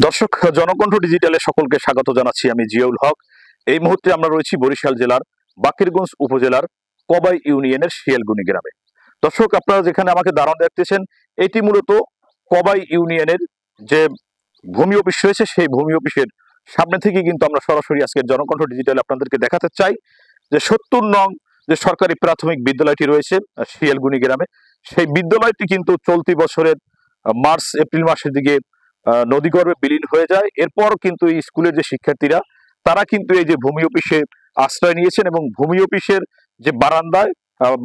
দর্শক, জনকণ্ঠ ডিজিটালে সকলকে স্বাগত জানাচ্ছি। আমি জিয়াউল হক। এই মুহূর্তে আমরা রয়েছি বরিশাল জেলার বাকেরগঞ্জ উপজেলার কবাই ইউনিয়নের শিয়ালগুনি গ্রামে। দর্শক, আপনারা যেখানে আমাকে দাঁড়ান দেখতেছেন, এটি মূলত কবাই ইউনিয়নের যে ভূমি অফিস রয়েছে, সেই ভূমি অফিসের সামনে থেকে কিন্তু আমরা সরাসরি আজকের জনকণ্ঠ ডিজিটালে আপনাদেরকে দেখাতে চাই যে ৭০ নং যে সরকারি প্রাথমিক বিদ্যালয়টি রয়েছে শিয়ালগুনি গ্রামে, সেই বিদ্যালয়টি কিন্তু চলতি বছরের মার্চ এপ্রিল মাসের দিকে নদীগর্ভে বিলীন হয়ে যায়। এরপর কিন্তু এই স্কুলের যে শিক্ষার্থীরা, তারা কিন্তু এই যে ভূমি অফিসে আশ্রয় নিয়েছেন এবং ভূমি অফিসের যে বারান্দায়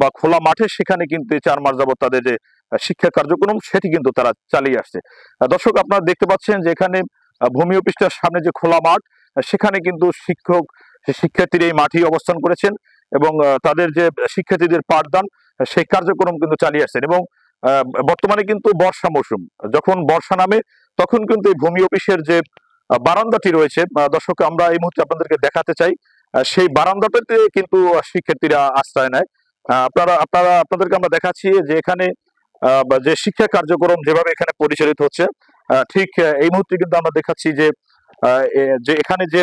বা খোলা মাঠে, সেখানে কিন্তু ৪ মাস যাবত তাদের যে শিক্ষা কার্যক্রম সেটি কিন্তু তারা চালিয়ে আসছে। দর্শক, আপনারা দেখতে পাচ্ছেন যে এখানে ভূমি অফিসটার সামনে যে খোলা মাঠ, সেখানে কিন্তু শিক্ষার্থীরা এই মাঠেই অবস্থান করেছেন এবং তাদের যে শিক্ষার্থীদের পাঠদান সেই কার্যক্রম কিন্তু চালিয়ে আসছেন। এবং বর্তমানে কিন্তু বর্ষা মৌসুম, যখন বর্ষা নামে তখন কিন্তু এই ভূমি অফিসের যে বারান্দাটি রয়েছে, দর্শক আমরা এই মুহূর্তে আপনাদেরকে দেখাতে চাই, সেই বারান্দাটাতে কিন্তু শিক্ষার্থীরা আশ্রয় নেয়। আপনাদেরকে আমরা দেখাচ্ছি যে এখানে যে শিক্ষা কার্যক্রম যেভাবে এখানে পরিচালিত হচ্ছে, ঠিক এই মুহূর্তে কিন্তু আমরা দেখাচ্ছি যে এখানে যে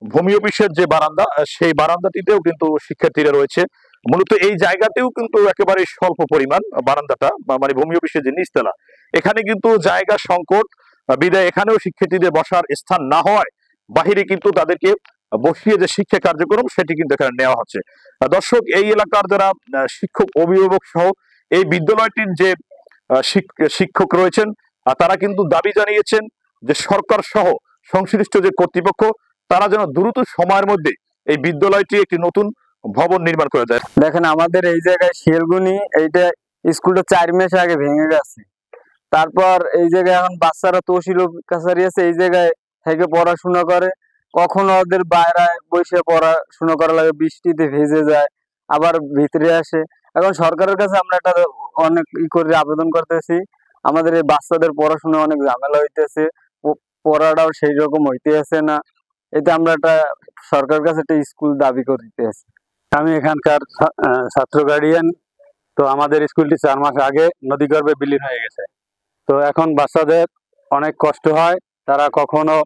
ভূমি অফিসের যে বারান্দা, সেই বারান্দাটিতেও কিন্তু শিক্ষার্থীরা রয়েছে। মূলত এই জায়গাতেও কিন্তু একেবারে স্বল্প পরিমাণ বারান্দাটা, মানে ভূমি অফিসের যে নিচতলা, এখানে কিন্তু জায়গা সংকট বিধায় এখানেও শিক্ষার্থীদের বসার স্থান না হওয়ায় বাহিরে কিন্তু তাদেরকে বসিয়ে যে শিক্ষা কার্যক্রম সেটি কিন্তু এখানে নেওয়া হচ্ছে। দর্শক, এই এলাকার যারা শিক্ষক অভিভাবক সহ এই বিদ্যালয়টির যে শিক্ষক রয়েছেন, তারা কিন্তু দাবি জানিয়েছেন যে সরকার সহ সংশ্লিষ্ট যে কর্তৃপক্ষ, তারা যেন দ্রুত সময়ের মধ্যে এই বিদ্যালয়টি একটি নতুন ভবন নির্মাণ করে দেয়। দেখেন, আমাদের এই জায়গায় শিয়ালগুনি, এইটা স্কুলটা 4 মাস আগে ভেঙে গেছে। তারপর এই জায়গায় এখন বাচ্চারা তহসিল কাছারি আছে, এই জায়গায় থেকে পড়াশোনা করে। কখনো ওদের বাইরে বসে পড়াশোনা করা লাগে, বৃষ্টিতে ভেজে যায়, আবার ভিতরে আসে। এখন সরকারের কাছে আমরা এটা অনেক করে আবেদন করতেছি। আমাদের এই বাচ্চাদের পড়াশোনা অনেক ঝামেলা হইতেছে, পড়াটাও সেই রকম হইতেছে না। এটা আমরা একটা সরকারের কাছে একটা স্কুল দাবি করতেছি। আমি এখানকার ছাত্র গার্ডিয়ান। তো আমাদের স্কুলটি 4 মাস আগে নদীগর্ভে বিলীন হয়ে গেছে। তো এখন বাচ্চাদের অনেক কষ্ট হয়। তারা কখনো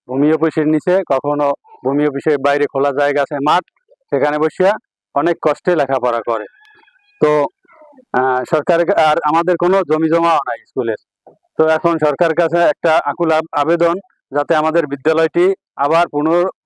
ভূমি অফিসের নিচে, কখনো ভূমি অফিসের বাইরে খোলা জায়গা আছে মাঠ, সেখানে বসিয়া অনেক কষ্টে লেখাপড়া করে। তো সরকার আর আমাদের কোনো জমি জমাও নাই স্কুলের। তো এখন সরকারের কাছে একটা আকুল আবেদন, যাতে আমাদের বিদ্যালয়টি আবার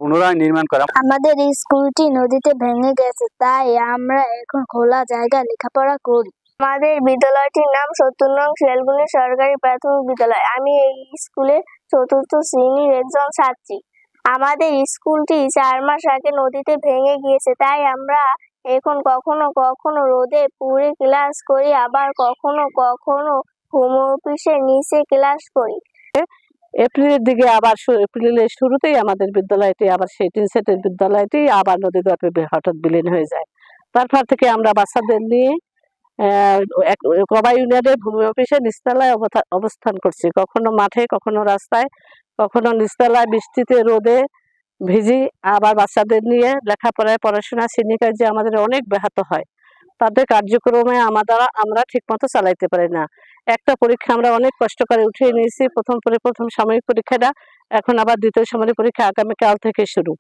পুনরায় নির্মাণ করা। আমাদের স্কুলটি নদীতে ভেঙে গেছে, তাই আমরা এখন খোলা জায়গায় লেখাপড়া করি। আমাদের বিদ্যালয়টির নাম ৭০ নং শিয়ালগুনি সরকারি প্রাথমিক বিদ্যালয়। আমি এই স্কুলে ৪র্থ শ্রেণীর একজন ছাত্রী। আমাদের স্কুলটি ৪ মাস আগে নদীতে ভেঙে গিয়েছে, তাই আমরা এখন কখনো কখনো রোদে পুড়ে ক্লাস করি, আবার কখনো কখনো ভূমি অফিসের নিচে ক্লাস করি। এপ্রিলের দিকে আবার এপ্রিলের শুরুতেই আমাদের বিদ্যালয়টি আবার সেই ৩ সেটের বিদ্যালয়টি আবার নদীগর্ভে হঠাৎ বিলীন হয়ে যায়। তারপর থেকে আমরা বাচ্চাদের নিয়ে কবাই ইউনিয়নের ভূমি অফিসে নিচতলায় অবস্থান করছি। কখনো মাঠে, কখনো রাস্তায়, কখনো নিচতলায় বৃষ্টিতে রোদে ভিজি। আবার বাচ্চাদের নিয়ে লেখাপড়ায়, পড়াশোনা, শ্রেণীকার্যে আমাদের অনেক ব্যাহত হয়। তাদের কার্যক্রমে আমরা ঠিক মতো চালাইতে পারি না। একটা পরীক্ষা আমরা অনেক কষ্ট করে উঠিয়ে নিয়েছি, প্রথম সাময়িক পরীক্ষাটা, এখন আবার দ্বিতীয় সাময়িক পরীক্ষা আগামীকাল থেকে শুরু।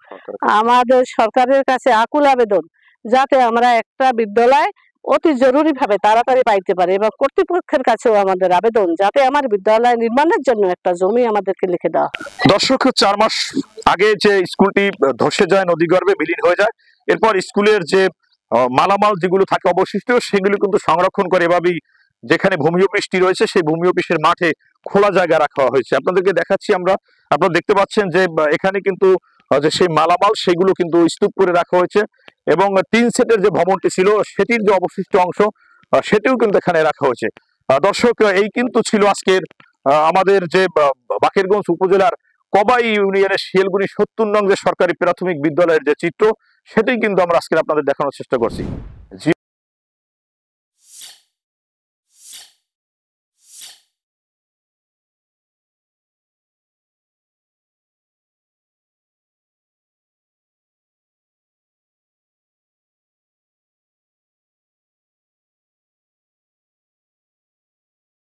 আমাদের সরকারের কাছে আকুল আবেদন, যাতে আমরা একটা বিদ্যালয় অতি জরুরি ভাবে তাড়াতাড়ি পাইতে পারি, এবং কর্তৃপক্ষের কাছেও আমাদের আবেদন, যাতে আমার বিদ্যালয় নির্মাণের জন্য একটা জমি আমাদেরকে লিখে দেওয়া। দর্শক, ৪ মাস আগে যে স্কুলটি ধসে যায়, নদীগর্ভে বিলীন হয়ে যায়, এরপর স্কুলের যে মালামাল যেগুলো থাকে অবশিষ্ট, সেগুলো কিন্তু সংরক্ষণ করে এভাবেই যেখানে ভূমি অফিসটি রয়েছে সেই ভূমি অফিসের মাঠে খোলা জায়গা রাখা হয়েছে। আপনাদেরকে দেখাচ্ছি আমরা, আপনারা দেখতে পাচ্ছেন যে এখানে কিন্তু যে সেই মালামাল সেগুলো কিন্তু স্তূপ করে রাখা হয়েছে, এবং ৩ সেটের যে ভবনটি ছিল সেটির যে অবশিষ্ট অংশ সেটিও কিন্তু এখানে রাখা হয়েছে। দর্শক, এই কিন্তু ছিল আজকের আমাদের যে বাকেরগঞ্জ উপজেলার কবাই ইউনিয়নের শিয়ালগুনি ৭০ নং যে সরকারি প্রাথমিক বিদ্যালয়ের যে চিত্র, সেটাই কিন্তু আমরা আজকে আপনাদের দেখানোর চেষ্টা করছি।